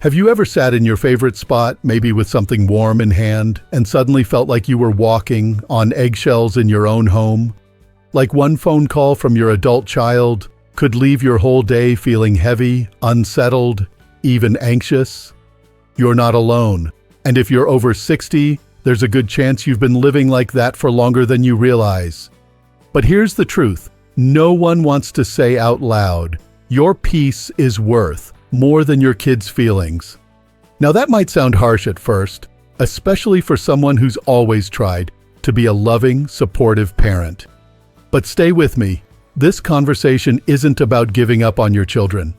Have you ever sat in your favorite spot, maybe with something warm in hand, and suddenly felt like you were walking on eggshells in your own home? Like one phone call from your adult child could leave your whole day feeling heavy, unsettled, even anxious? You're not alone. And if you're over 60, there's a good chance you've been living like that for longer than you realize. But here's the truth. No one wants to say out loud, your peace is worth more than your kids' feelings. Now that might sound harsh at first, especially for someone who's always tried to be a loving, supportive parent. But stay with me. This conversation isn't about giving up on your children.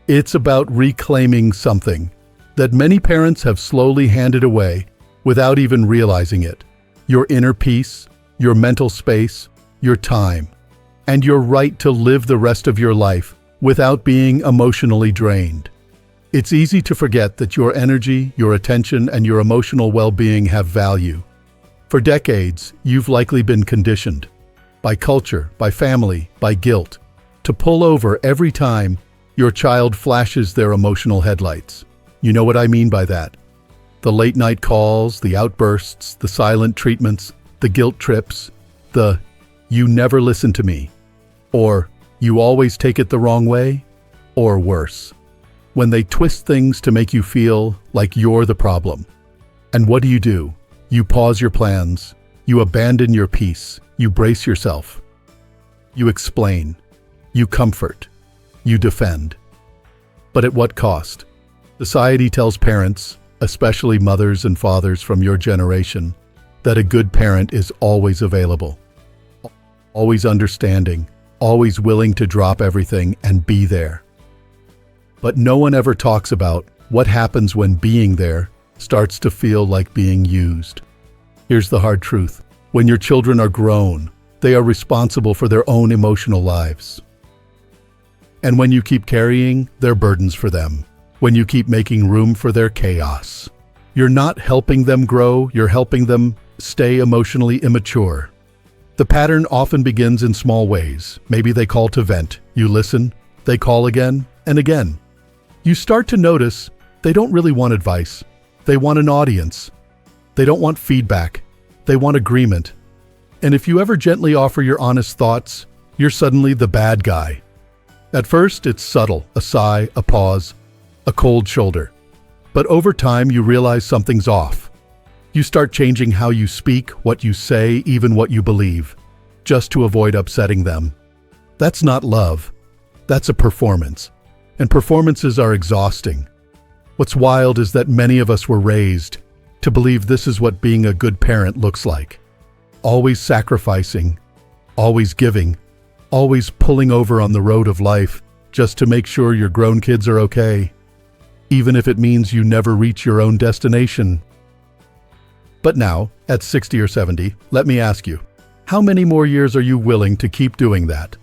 It's about reclaiming something that many parents have slowly handed away without even realizing it. Your inner peace, your mental space, your time, and your right to live the rest of your life without being emotionally drained. It's easy to forget that your energy, your attention, and your emotional well-being have value. For decades, you've likely been conditioned by culture, by family, by guilt, to pull over every time your child flashes their emotional headlights. You know what I mean by that. The late-night calls, the outbursts, the silent treatments, the guilt trips, the "you never listen to me," or "you always take it the wrong way," or worse, when they twist things to make you feel like you're the problem. And what do? You pause your plans, you abandon your peace, you brace yourself. You explain, you comfort, you defend. But at what cost? Society tells parents, especially mothers and fathers from your generation, that a good parent is always available, always understanding, always willing to drop everything and be there. But no one ever talks about what happens when being there starts to feel like being used. Here's the hard truth. When your children are grown, they are responsible for their own emotional lives. And when you keep carrying their burdens for them, when you keep making room for their chaos, you're not helping them grow, you're helping them stay emotionally immature. The pattern often begins in small ways. Maybe they call to vent. You listen, they call again and again. You start to notice they don't really want advice. They want an audience. They don't want feedback. They want agreement. And if you ever gently offer your honest thoughts, you're suddenly the bad guy. At first, it's subtle, a sigh, a pause, a cold shoulder. But over time, you realize something's off. You start changing how you speak, what you say, even what you believe, just to avoid upsetting them. That's not love. That's a performance. And performances are exhausting. What's wild is that many of us were raised to believe this is what being a good parent looks like. Always sacrificing, always giving, always pulling over on the road of life just to make sure your grown kids are okay, even if it means you never reach your own destination. But now, at 60 or 70, let me ask you, how many more years are you willing to keep doing that?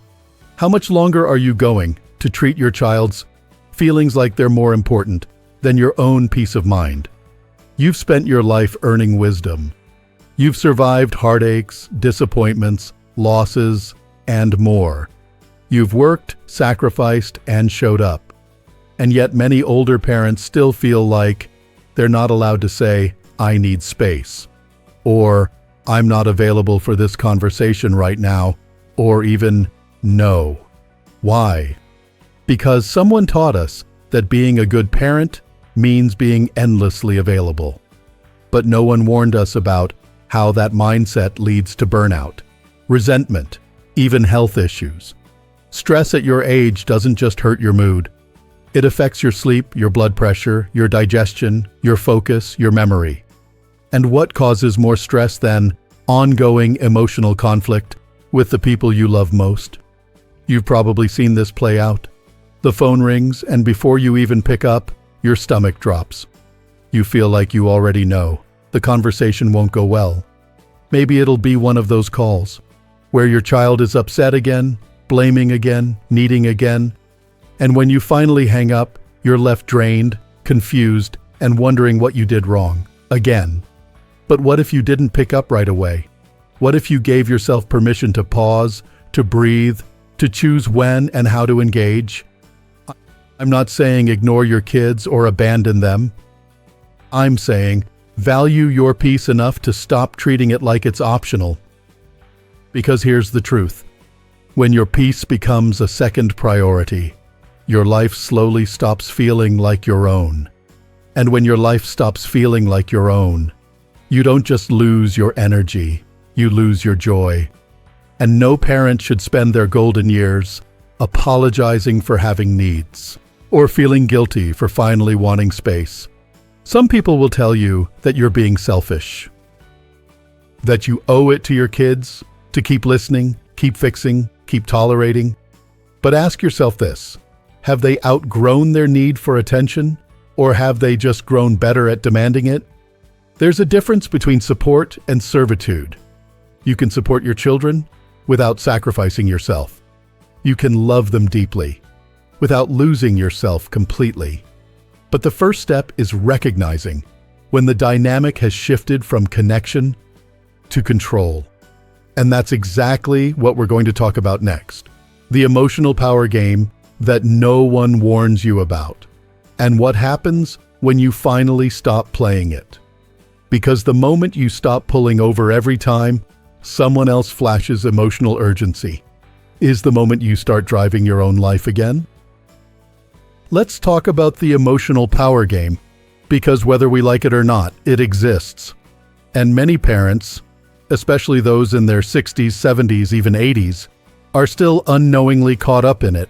How much longer are you going to treat your child's feelings like they're more important than your own peace of mind? You've spent your life earning wisdom. You've survived heartaches, disappointments, losses, and more. You've worked, sacrificed, and showed up. And yet many older parents still feel like they're not allowed to say, "I need space," or "I'm not available for this conversation right now," or even "no." Why? Because someone taught us that being a good parent means being endlessly available. But no one warned us about how that mindset leads to burnout, resentment, even health issues. Stress at your age doesn't just hurt your mood. It affects your sleep, your blood pressure, your digestion, your focus, your memory. And what causes more stress than ongoing emotional conflict with the people you love most? You've probably seen this play out. The phone rings, and before you even pick up, your stomach drops. You feel like you already know the conversation won't go well. Maybe it'll be one of those calls where your child is upset again, blaming again, needing again. And when you finally hang up, you're left drained, confused, and wondering what you did wrong. Again. But what if you didn't pick up right away? What if you gave yourself permission to pause, to breathe, to choose when and how to engage? I'm not saying ignore your kids or abandon them. I'm saying value your peace enough to stop treating it like it's optional. Because here's the truth. When your peace becomes a second priority, your life slowly stops feeling like your own. And when your life stops feeling like your own, you don't just lose your energy, you lose your joy. And no parent should spend their golden years apologizing for having needs or feeling guilty for finally wanting space. Some people will tell you that you're being selfish, that you owe it to your kids to keep listening, keep fixing, keep tolerating. But ask yourself this: have they outgrown their need for attention, or have they just grown better at demanding it? There's a difference between support and servitude. You can support your children without sacrificing yourself. You can love them deeply without losing yourself completely. But the first step is recognizing when the dynamic has shifted from connection to control. And that's exactly what we're going to talk about next. The emotional power game that no one warns you about. And what happens when you finally stop playing it. Because the moment you stop pulling over every time someone else flashes emotional urgency is the moment you start driving your own life again. Let's talk about the emotional power game, because whether we like it or not, it exists. And many parents, especially those in their 60s, 70s, even 80s, are still unknowingly caught up in it.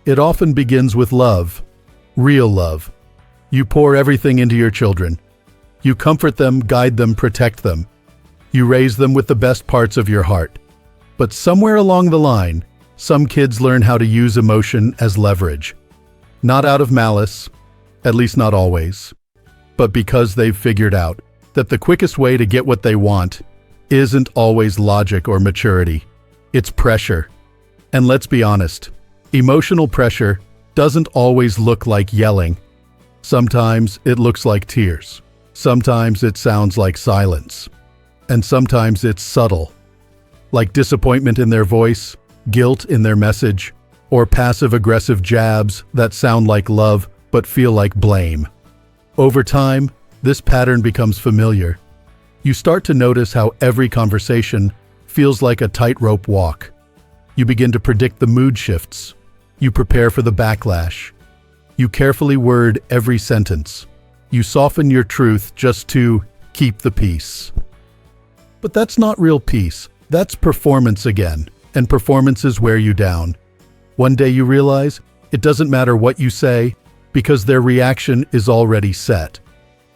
It often begins with love, real love. You pour everything into your children. You comfort them, guide them, protect them. You raise them with the best parts of your heart. But somewhere along the line, some kids learn how to use emotion as leverage. Not out of malice, at least not always, but because they've figured out that the quickest way to get what they want isn't always logic or maturity. It's pressure. And let's be honest, emotional pressure doesn't always look like yelling. Sometimes it looks like tears. Sometimes it sounds like silence. And sometimes it's subtle, like disappointment in their voice, guilt in their message, or passive-aggressive jabs that sound like love but feel like blame. Over time, this pattern becomes familiar. You start to notice how every conversation feels like a tightrope walk. You begin to predict the mood shifts. You prepare for the backlash. You carefully word every sentence. You soften your truth just to keep the peace. But that's not real peace. That's performance again, and performances wear you down. One day you realize it doesn't matter what you say because their reaction is already set.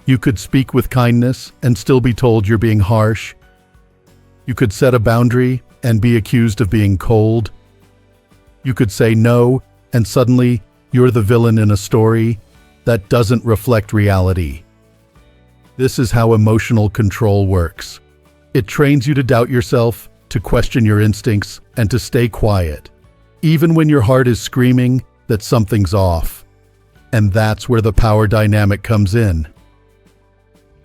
You could speak with kindness and still be told you're being harsh. You could set a boundary and be accused of being cold. You could say no and suddenly you're the villain in a story that doesn't reflect reality. This is how emotional control works. It trains you to doubt yourself, to question your instincts, and to stay quiet, even when your heart is screaming that something's off. And that's where the power dynamic comes in.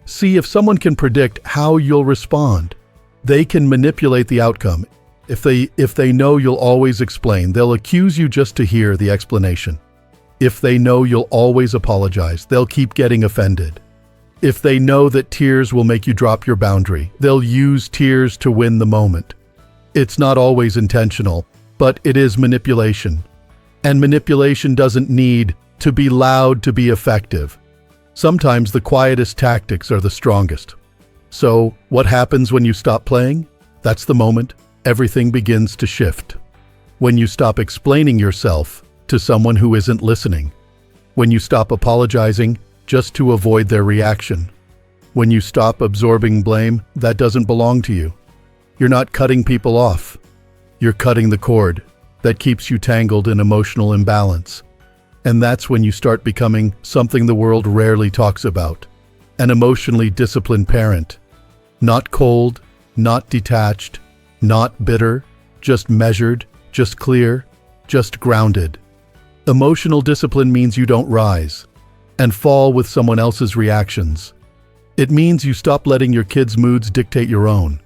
See, if someone can predict how you'll respond, they can manipulate the outcome. If they know you'll always explain, they'll accuse you just to hear the explanation. If they know you'll always apologize, they'll keep getting offended. If they know that tears will make you drop your boundary, they'll use tears to win the moment. It's not always intentional, but it is manipulation. And manipulation doesn't need to be loud to be effective. Sometimes the quietest tactics are the strongest. So, what happens when you stop playing? That's the moment everything begins to shift. When you stop explaining yourself to someone who isn't listening. When you stop apologizing just to avoid their reaction. When you stop absorbing blame that doesn't belong to you. You're not cutting people off. You're cutting the cord that keeps you tangled in emotional imbalance. And that's when you start becoming something the world rarely talks about. An emotionally disciplined parent. Not cold, not detached, not bitter, just measured, just clear, just grounded. Emotional discipline means you don't rise and fall with someone else's reactions. It means you stop letting your kids' moods dictate your own.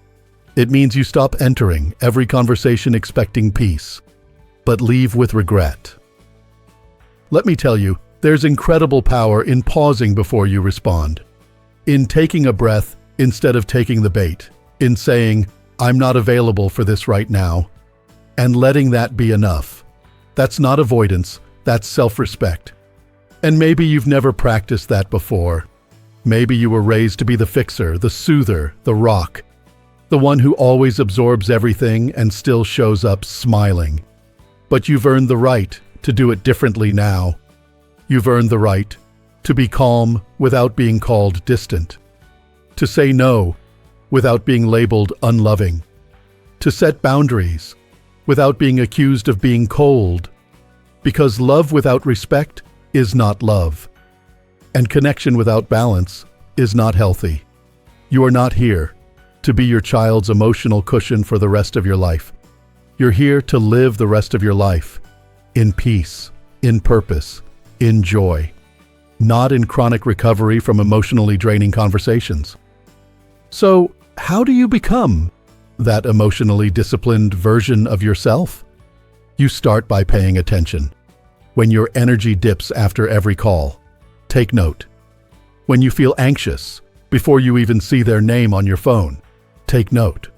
It means you stop entering every conversation expecting peace, but leave with regret. Let me tell you, there's incredible power in pausing before you respond. In taking a breath instead of taking the bait. In saying, "I'm not available for this right now," and letting that be enough. That's not avoidance, that's self-respect. And maybe you've never practiced that before. Maybe you were raised to be the fixer, the soother, the rock, the one who always absorbs everything and still shows up smiling. But you've earned the right to do it differently now. You've earned the right to be calm without being called distant, to say no without being labeled unloving, to set boundaries without being accused of being cold, because love without respect is not love, and connection without balance is not healthy. You are not here to be your child's emotional cushion for the rest of your life. You're here to live the rest of your life in peace, in purpose, in joy, not in chronic recovery from emotionally draining conversations. So, how do you become that emotionally disciplined version of yourself? You start by paying attention. When your energy dips after every call, take note. When you feel anxious before you even see their name on your phone, take note.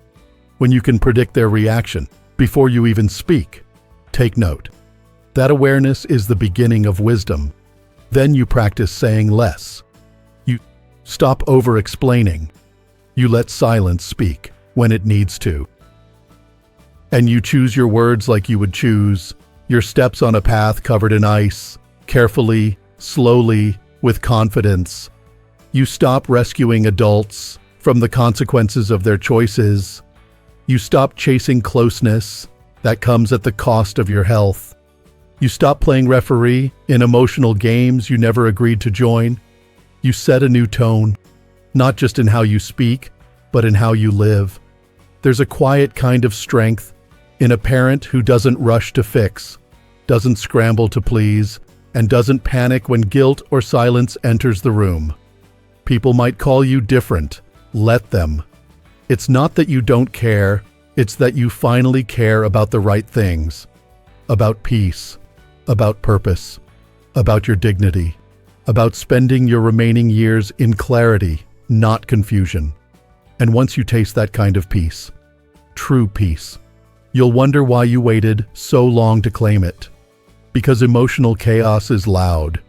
When you can predict their reaction before you even speak, take note. That awareness is the beginning of wisdom. Then you practice saying less. You stop over-explaining. You let silence speak when it needs to. And you choose your words like you would choose your steps on a path covered in ice, carefully, slowly, with confidence. You stop rescuing adults from the consequences of their choices. You stop chasing closeness that comes at the cost of your health. You stop playing referee in emotional games you never agreed to join. You set a new tone, not just in how you speak, but in how you live. There's a quiet kind of strength in a parent who doesn't rush to fix, doesn't scramble to please, and doesn't panic when guilt or silence enters the room. People might call you different. Let them. It's not that you don't care, it's that you finally care about the right things. About peace, about purpose, about your dignity, about spending your remaining years in clarity, not confusion. And once you taste that kind of peace, true peace, you'll wonder why you waited so long to claim it. Because emotional chaos is loud.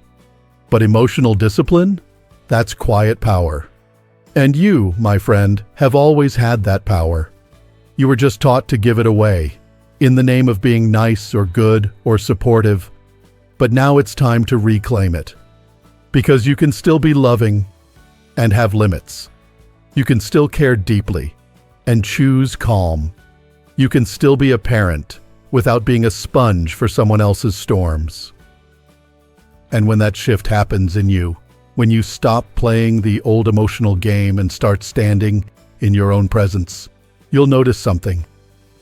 But emotional discipline? That's quiet power. And you, my friend, have always had that power. You were just taught to give it away, in the name of being nice or good or supportive. But now it's time to reclaim it. Because you can still be loving and have limits. You can still care deeply and choose calm. You can still be a parent without being a sponge for someone else's storms. And when that shift happens in you, when you stop playing the old emotional game and start standing in your own presence, you'll notice something.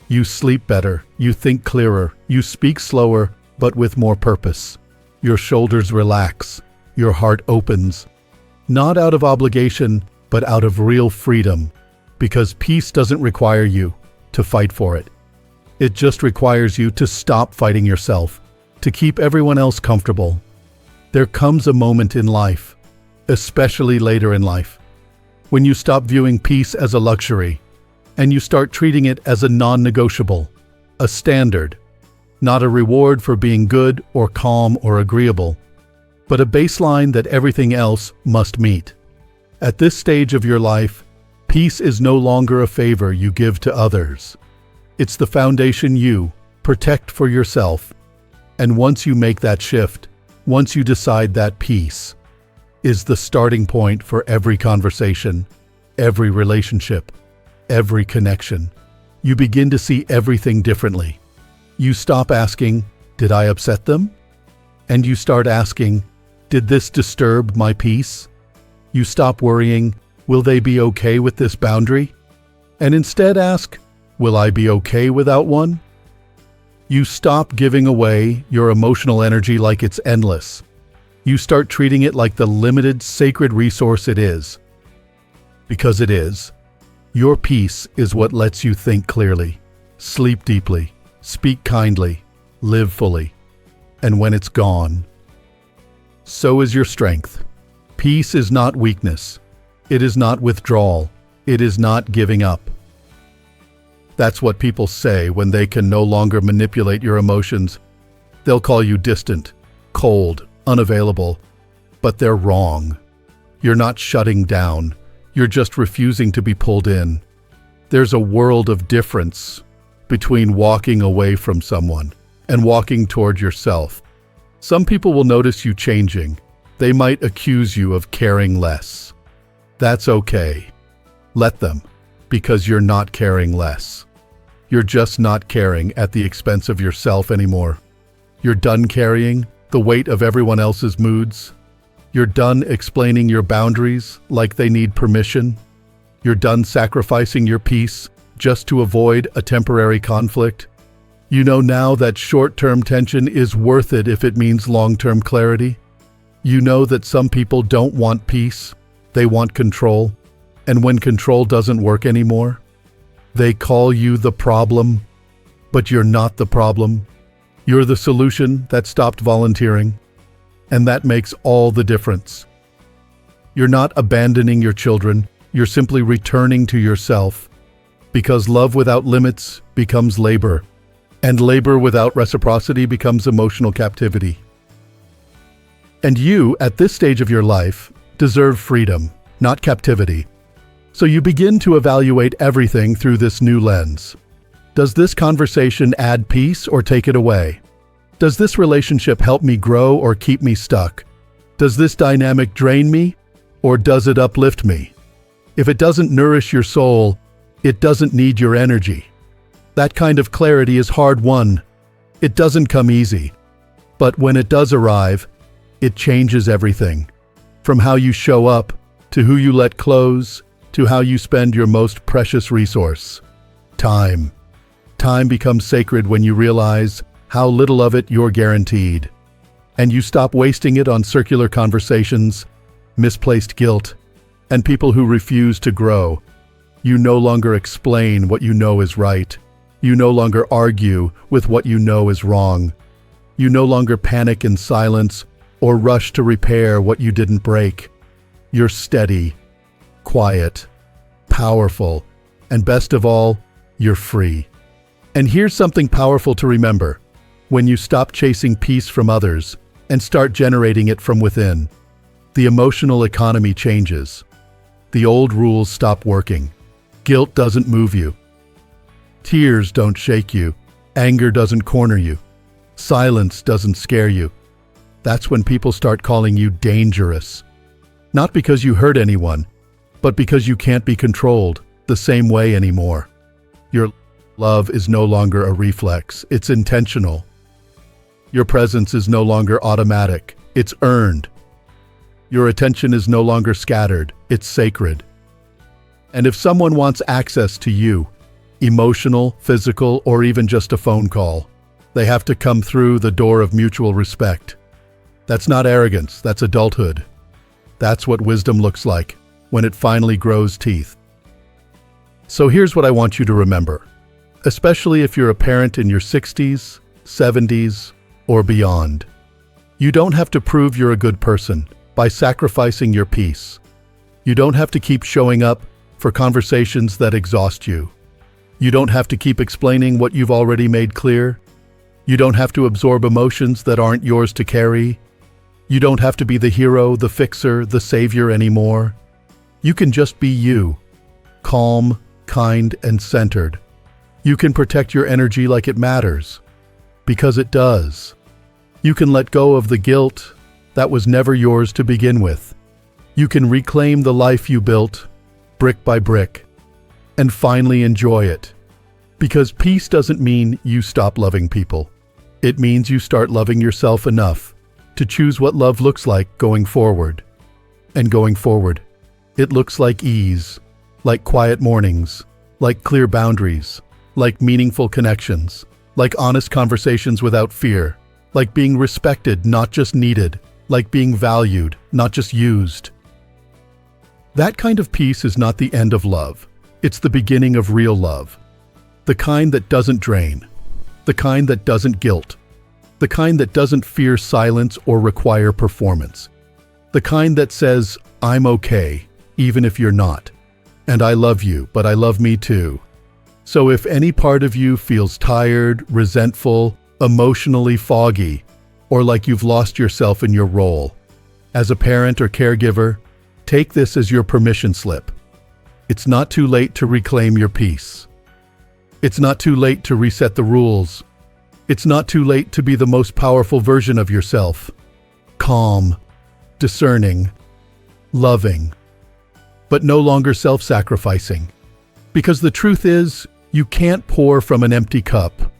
You sleep better, you think clearer, you speak slower, but with more purpose. Your shoulders relax, your heart opens, not out of obligation, but out of real freedom, because peace doesn't require you to fight for it. It just requires you to stop fighting yourself, to keep everyone else comfortable. There comes a moment in life, especially later in life, when you stop viewing peace as a luxury, and you start treating it as a non-negotiable, a standard, not a reward for being good or calm or agreeable, but a baseline that everything else must meet. At this stage of your life, peace is no longer a favor you give to others. It's the foundation you protect for yourself. And once you make that shift, once you decide that peace is the starting point for every conversation, every relationship, every connection, you begin to see everything differently. You stop asking, "Did I upset them?" And you start asking, "Did this disturb my peace?" You stop worrying, "Will they be okay with this boundary?" And instead ask, "Will I be okay without one?" You stop giving away your emotional energy like it's endless. You start treating it like the limited, sacred resource it is. Because it is. Your peace is what lets you think clearly, sleep deeply, speak kindly, live fully. And when it's gone, So is your strength. Peace is not weakness. It is not withdrawal. It is not giving up. That's what people say when they can no longer manipulate your emotions. They'll call you distant, cold, unavailable, but they're wrong. You're not shutting down. You're just refusing to be pulled in. There's a world of difference between walking away from someone and walking toward yourself. Some people will notice you changing. They might accuse you of caring less. That's okay. Let them, because you're not caring less. You're just not caring at the expense of yourself anymore. You're done carrying the weight of everyone else's moods. You're done explaining your boundaries like they need permission. You're done sacrificing your peace just to avoid a temporary conflict. You know now that short-term tension is worth it if it means long-term clarity. You know that some people don't want peace, they want control. And when control doesn't work anymore, they call you the problem, but you're not the problem. You're the solution that stopped volunteering, and that makes all the difference. You're not abandoning your children, you're simply returning to yourself, because love without limits becomes labor, and labor without reciprocity becomes emotional captivity. And you, at this stage of your life, deserve freedom, not captivity. So you begin to evaluate everything through this new lens. Does this conversation add peace or take it away? Does this relationship help me grow or keep me stuck? Does this dynamic drain me or does it uplift me? If it doesn't nourish your soul, it doesn't need your energy. That kind of clarity is hard-won. It doesn't come easy. But when it does arrive, it changes everything. From how you show up, to who you let close, to how you spend your most precious resource, time. Time becomes sacred when you realize how little of it you're guaranteed. And you stop wasting it on circular conversations, misplaced guilt, and people who refuse to grow. You no longer explain what you know is right. You no longer argue with what you know is wrong. You no longer panic in silence or rush to repair what you didn't break. You're steady, quiet, powerful, and best of all, you're free. And here's something powerful to remember. When you stop chasing peace from others and start generating it from within, the emotional economy changes. The old rules stop working. Guilt doesn't move you. Tears don't shake you. Anger doesn't corner you. Silence doesn't scare you. That's when people start calling you dangerous. Not because you hurt anyone, but because you can't be controlled the same way anymore. Your love is no longer a reflex, it's intentional. Your presence is no longer automatic, it's earned. Your attention is no longer scattered, it's sacred. And if someone wants access to you, emotional, physical, or even just a phone call, they have to come through the door of mutual respect. That's not arrogance, that's adulthood. That's what wisdom looks like when it finally grows teeth. So here's what I want you to remember, especially if you're a parent in your 60s, 70s, or beyond. You don't have to prove you're a good person by sacrificing your peace. You don't have to keep showing up for conversations that exhaust you. You don't have to keep explaining what you've already made clear. You don't have to absorb emotions that aren't yours to carry. You don't have to be the hero, the fixer, the savior anymore. You can just be you, calm, kind, and centered. You can protect your energy like it matters, because it does. You can let go of the guilt that was never yours to begin with. You can reclaim the life you built, brick by brick, and finally enjoy it. Because peace doesn't mean you stop loving people. It means you start loving yourself enough to choose what love looks like going forward. And going forward, it looks like ease, like quiet mornings, like clear boundaries, like meaningful connections, like honest conversations without fear, like being respected, not just needed, like being valued, not just used. That kind of peace is not the end of love. It's the beginning of real love. The kind that doesn't drain. The kind that doesn't guilt. The kind that doesn't fear silence or require performance. The kind that says, I'm okay, even if you're not. And I love you, but I love me too. So if any part of you feels tired, resentful, emotionally foggy, or like you've lost yourself in your role, as a parent or caregiver, take this as your permission slip. It's not too late to reclaim your peace. It's not too late to reset the rules. It's not too late to be the most powerful version of yourself. Calm, discerning, loving, but no longer self-sacrificing. Because the truth is, you can't pour from an empty cup.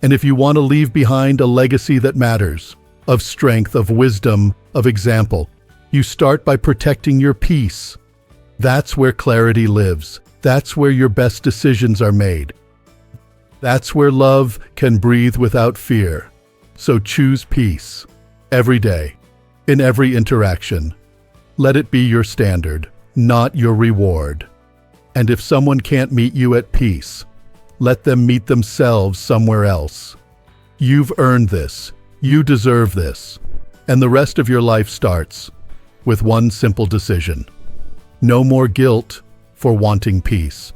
And if you want to leave behind a legacy that matters, of strength, of wisdom, of example, you start by protecting your peace. That's where clarity lives. That's where your best decisions are made. That's where love can breathe without fear. So choose peace. Every day. In every interaction. Let it be your standard, not your reward. And if someone can't meet you at peace, let them meet themselves somewhere else. You've earned this. You deserve this. And the rest of your life starts with one simple decision. No more guilt for wanting peace.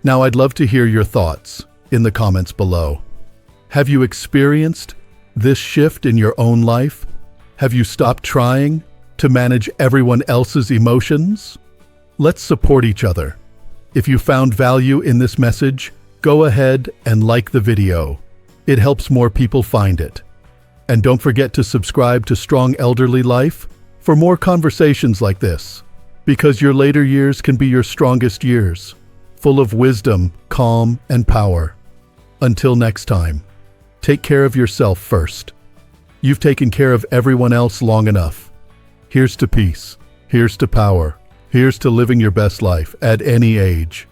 Now I'd love to hear your thoughts in the comments below. Have you experienced this shift in your own life? Have you stopped trying to manage everyone else's emotions? Let's support each other. If you found value in this message, go ahead and like the video. It helps more people find it. And don't forget to subscribe to Strong Elderly Life for more conversations like this, because your later years can be your strongest years, full of wisdom, calm, and power. Until next time, take care of yourself first. You've taken care of everyone else long enough. Here's to peace. Here's to power. Here's to living your best life at any age.